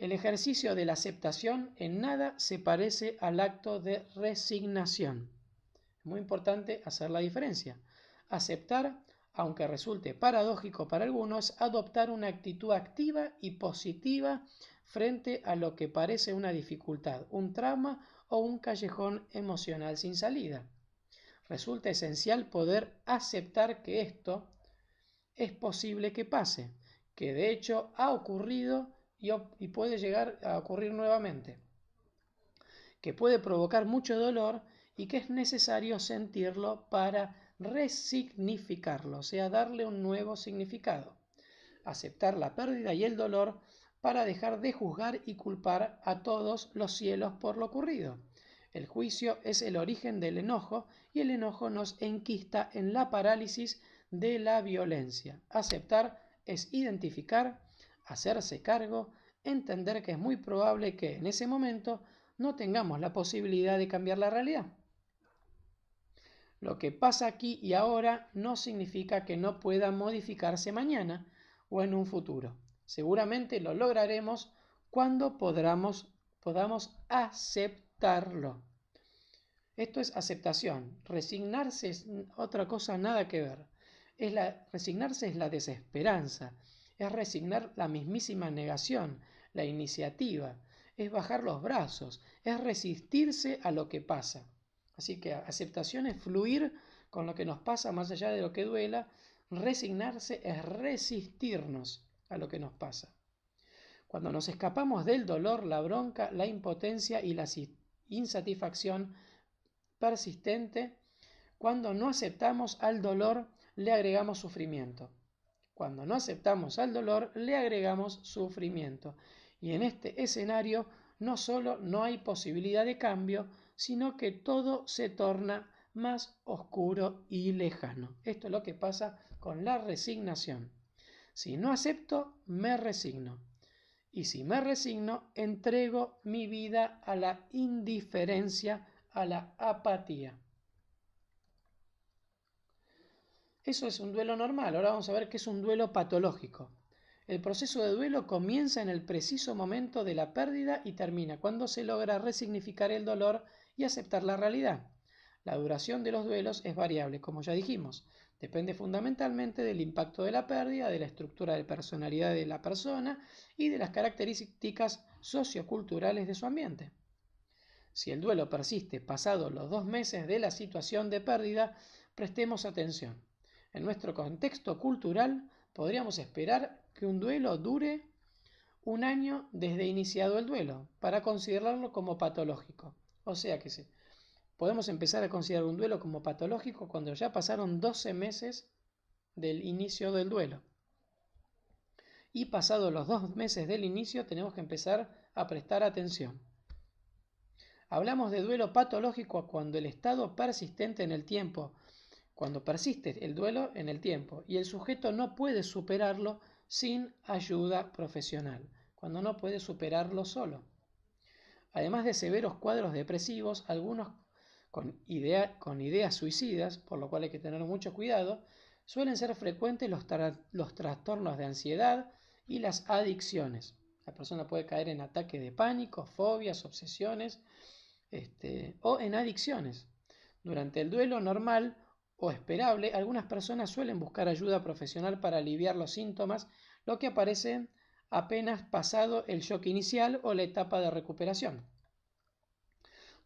El ejercicio de la aceptación en nada se parece al acto de resignación. Es muy importante hacer la diferencia. Aceptar, aunque resulte paradójico para algunos, adoptar una actitud activa y positiva frente a lo que parece una dificultad, un trauma o un callejón emocional sin salida. Resulta esencial poder aceptar que esto es posible que pase, que de hecho ha ocurrido y puede llegar a ocurrir nuevamente, que puede provocar mucho dolor y que es necesario sentirlo para resignificarlo, o sea, darle un nuevo significado. Aceptar la pérdida y el dolor para dejar de juzgar y culpar a todos los cielos por lo ocurrido. El juicio es el origen del enojo y el enojo nos enquista en la parálisis de la violencia. Aceptar es identificar, hacerse cargo, entender que es muy probable que en ese momento no tengamos la posibilidad de cambiar la realidad. Lo que pasa aquí y ahora no significa que no pueda modificarse mañana o en un futuro. Seguramente lo lograremos cuando podamos aceptarlo. Esto es aceptación. Resignarse es otra cosa, nada que ver. Resignarse es la desesperanza, es resignar la mismísima negación, la iniciativa, es bajar los brazos, es resistirse a lo que pasa. Así que aceptación es fluir con lo que nos pasa más allá de lo que duela. Resignarse es resistirnos a lo que nos pasa. Cuando nos escapamos del dolor, la bronca, la impotencia y la insatisfacción persistente, cuando no aceptamos al dolor, le agregamos sufrimiento. Cuando no aceptamos al dolor, le agregamos sufrimiento. Y en este escenario no solo no hay posibilidad de cambio, sino que todo se torna más oscuro y lejano. Esto es lo que pasa con la resignación. Si no acepto, me resigno. Y si me resigno, entrego mi vida a la indiferencia, a la apatía. Eso es un duelo normal. Ahora vamos a ver qué es un duelo patológico. El proceso de duelo comienza en el preciso momento de la pérdida y termina cuando se logra resignificar el dolor y aceptar la realidad. La duración de los duelos es variable, como ya dijimos. Depende fundamentalmente del impacto de la pérdida, de la estructura de personalidad de la persona y de las características socioculturales de su ambiente. Si el duelo persiste pasados los 2 meses de la situación de pérdida, prestemos atención. En nuestro contexto cultural, podríamos esperar que un duelo dure 1 año desde iniciado el duelo, para considerarlo como patológico. O sea que sí, podemos empezar a considerar un duelo como patológico cuando ya pasaron 12 meses del inicio del duelo. Y pasados los 2 meses del inicio tenemos que empezar a prestar atención. Hablamos de duelo patológico cuando el estado persistente en el tiempo, cuando persiste el duelo en el tiempo y el sujeto no puede superarlo sin ayuda profesional, cuando no puede superarlo solo. Además de severos cuadros depresivos, algunos con ideas suicidas, por lo cual hay que tener mucho cuidado, suelen ser frecuentes los trastornos de ansiedad y las adicciones. La persona puede caer en ataques de pánico, fobias, obsesiones, o en adicciones. Durante el duelo normal o esperable, algunas personas suelen buscar ayuda profesional para aliviar los síntomas, lo que aparece apenas pasado el shock inicial o la etapa de recuperación.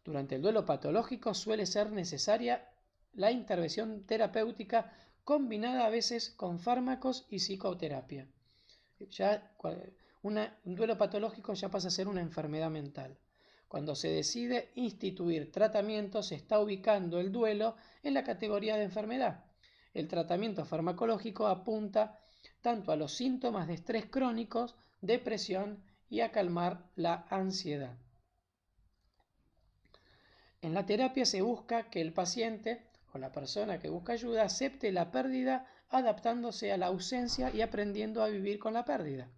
Durante el duelo patológico suele ser necesaria la intervención terapéutica combinada a veces con fármacos y psicoterapia. Un duelo patológico ya pasa a ser una enfermedad mental. Cuando se decide instituir tratamiento, se está ubicando el duelo en la categoría de enfermedad. El tratamiento farmacológico apunta tanto a los síntomas de estrés crónicos, depresión y a calmar la ansiedad. En la terapia se busca que el paciente o la persona que busca ayuda acepte la pérdida adaptándose a la ausencia y aprendiendo a vivir con la pérdida.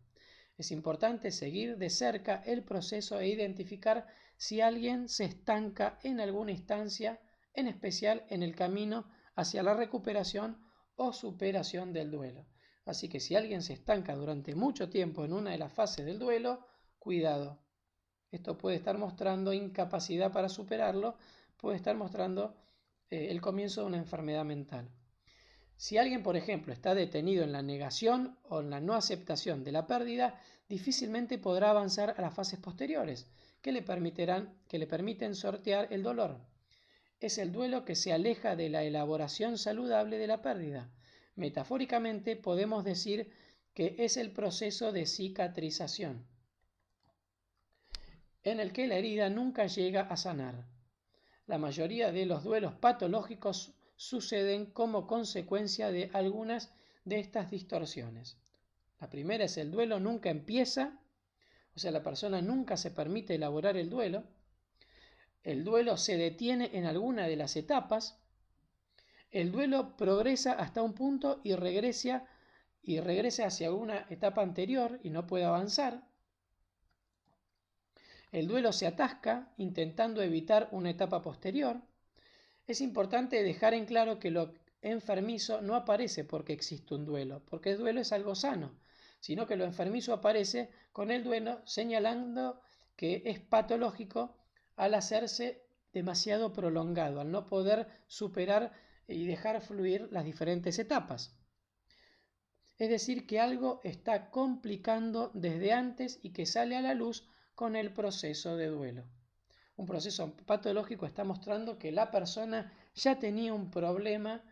Es importante seguir de cerca el proceso e identificar si alguien se estanca en alguna instancia, en especial en el camino hacia la recuperación o superación del duelo. Así que si alguien se estanca durante mucho tiempo en una de las fases del duelo, cuidado. Esto puede estar mostrando incapacidad para superarlo, puede estar mostrando el comienzo de una enfermedad mental. Si alguien, por ejemplo, está detenido en la negación o en la no aceptación de la pérdida, difícilmente podrá avanzar a las fases posteriores, que le permiten sortear el dolor. Es el duelo que se aleja de la elaboración saludable de la pérdida. Metafóricamente podemos decir que es el proceso de cicatrización, en el que la herida nunca llega a sanar. La mayoría de los duelos patológicos suceden como consecuencia de algunas de estas distorsiones. La primera es el duelo nunca empieza, o sea, la persona nunca se permite elaborar el duelo. El duelo se detiene en alguna de las etapas. El duelo progresa hasta un punto y regresa hacia una etapa anterior y no puede avanzar. El duelo se atasca intentando evitar una etapa posterior. Es importante dejar en claro que lo enfermizo no aparece porque existe un duelo, porque el duelo es algo sano, sino que lo enfermizo aparece con el duelo señalando que es patológico al hacerse demasiado prolongado, al no poder superar y dejar fluir las diferentes etapas. Es decir, que algo está complicando desde antes y que sale a la luz con el proceso de duelo. Un proceso patológico está mostrando que la persona ya tenía un problema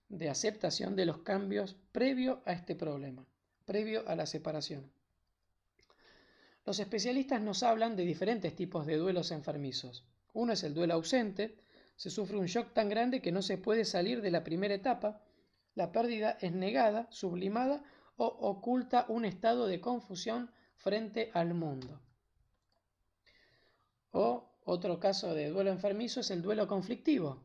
de aceptación de los cambios previo a este problema, previo a la separación. Los especialistas nos hablan de diferentes tipos de duelos enfermizos. Uno es el duelo ausente. Se sufre un shock tan grande que no se puede salir de la primera etapa. La pérdida es negada, sublimada o oculta un estado de confusión frente al mundo. O otro caso de duelo enfermizo es el duelo conflictivo.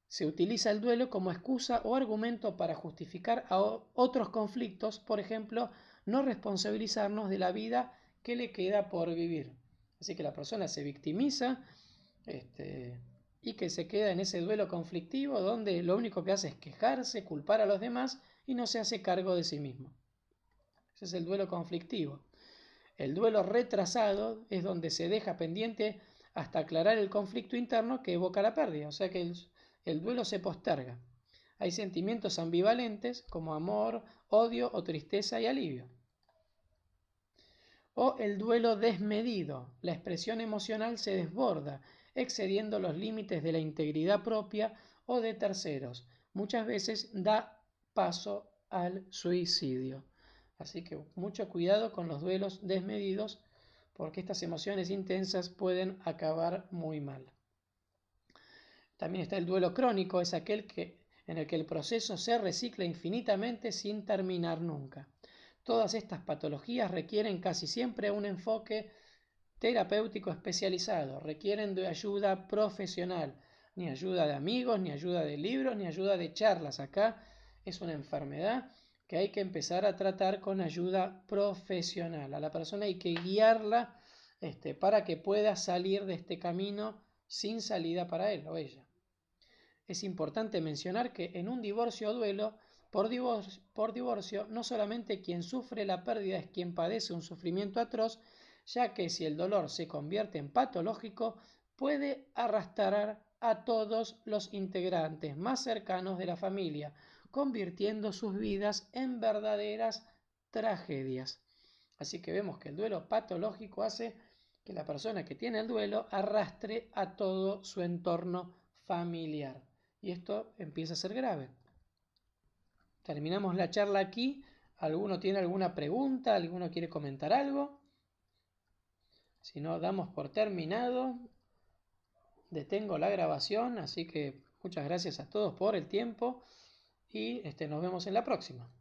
Se utiliza el duelo como excusa o argumento para justificar a otros conflictos, por ejemplo, no responsabilizarnos de la vida que le queda por vivir. Así que la persona se victimiza y que se queda en ese duelo conflictivo donde lo único que hace es quejarse, culpar a los demás y no se hace cargo de sí mismo. Ese es el duelo conflictivo. El duelo retrasado es donde se deja pendiente hasta aclarar el conflicto interno que evoca la pérdida, o sea que el duelo se posterga. Hay sentimientos ambivalentes como amor, odio o tristeza y alivio. O el duelo desmedido. La expresión emocional se desborda, excediendo los límites de la integridad propia o de terceros. Muchas veces da paso al suicidio. Así que mucho cuidado con los duelos desmedidos, porque estas emociones intensas pueden acabar muy mal. También está el duelo crónico, es aquel en el que el proceso se recicla infinitamente sin terminar nunca. Todas estas patologías requieren casi siempre un enfoque terapéutico especializado, requieren de ayuda profesional, ni ayuda de amigos, ni ayuda de libros, ni ayuda de charlas. Acá es una enfermedad que hay que empezar a tratar con ayuda profesional. A la persona hay que guiarla para que pueda salir de este camino sin salida para él o ella. Es importante mencionar que en un divorcio o duelo, por divorcio, no solamente quien sufre la pérdida es quien padece un sufrimiento atroz, ya que si el dolor se convierte en patológico, puede arrastrar a todos los integrantes más cercanos de la familia, convirtiendo sus vidas en verdaderas tragedias. Así que vemos que el duelo patológico hace que la persona que tiene el duelo arrastre a todo su entorno familiar. Y esto empieza a ser grave. Terminamos la charla aquí. ¿Alguno tiene alguna pregunta? ¿Alguno quiere comentar algo? Si no, damos por terminado. Detengo la grabación, así que muchas gracias a todos por el tiempo y nos vemos en la próxima.